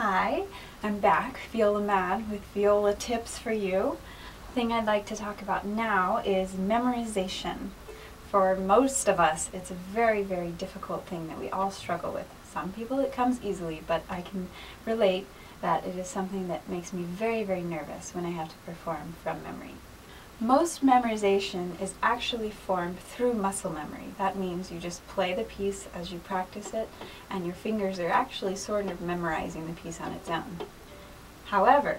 Hi, I'm back, Violamad, with Viola tips for you. The thing I'd like to talk about now is memorization. For most of us, it's a very, very difficult thing that we all struggle with. Some people it comes easily, but I can relate that it is something that makes me very, very nervous when I have to perform from memory. Most memorization is actually formed through muscle memory. That means you just play the piece as you practice it, and your fingers are actually sort of memorizing the piece on its own. However,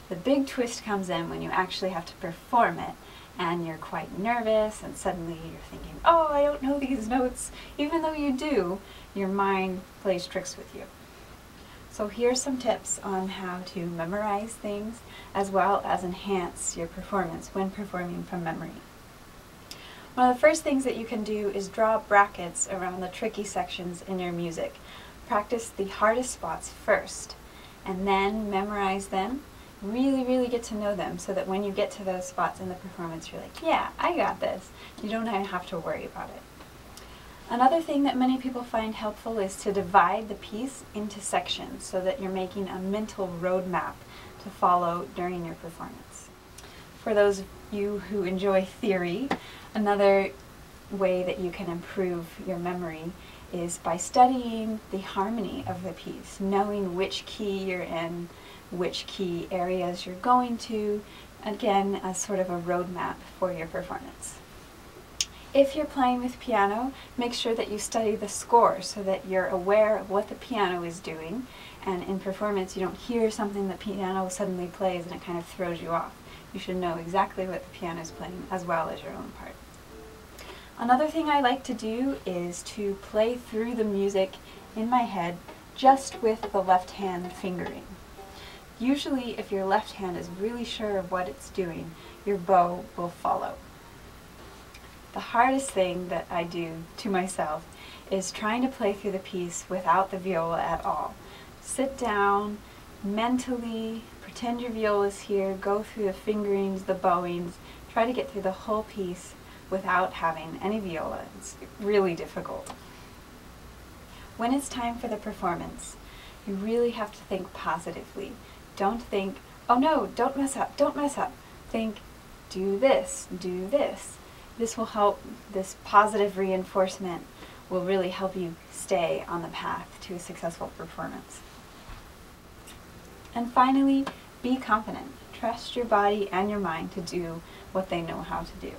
the big twist comes in when you actually have to perform it, and you're quite nervous, and suddenly you're thinking, oh, I don't know these notes. Even though you do, your mind plays tricks with you. So here's some tips on how to memorize things as well as enhance your performance when performing from memory. One of the first things that you can do is draw brackets around the tricky sections in your music. Practice the hardest spots first and then memorize them. Really get to know them so that when you get to those spots in the performance you're like, yeah, I got this. You don't have to worry about it. Another thing that many people find helpful is to divide the piece into sections so that you're making a mental roadmap to follow during your performance. For those of you who enjoy theory, another way that you can improve your memory is by studying the harmony of the piece, knowing which key you're in, which key areas you're going to, again, as sort of a roadmap for your performance. If you're playing with piano, make sure that you study the score so that you're aware of what the piano is doing, and in performance you don't hear something the piano suddenly plays and it kind of throws you off. You should know exactly what the piano is playing as well as your own part. Another thing I like to do is to play through the music in my head just with the left hand fingering. Usually if your left hand is really sure of what it's doing, your bow will follow. The hardest thing that I do to myself is trying to play through the piece without the viola at all. Sit down, mentally, pretend your viola's here, go through the fingerings, the bowings, try to get through the whole piece without having any viola. It's really difficult. When it's time for the performance, you really have to think positively. Don't think, oh no, don't mess up, don't mess up. Think, do this, do this. This will help, this positive reinforcement will really help you stay on the path to a successful performance. And finally, be confident. Trust your body and your mind to do what they know how to do.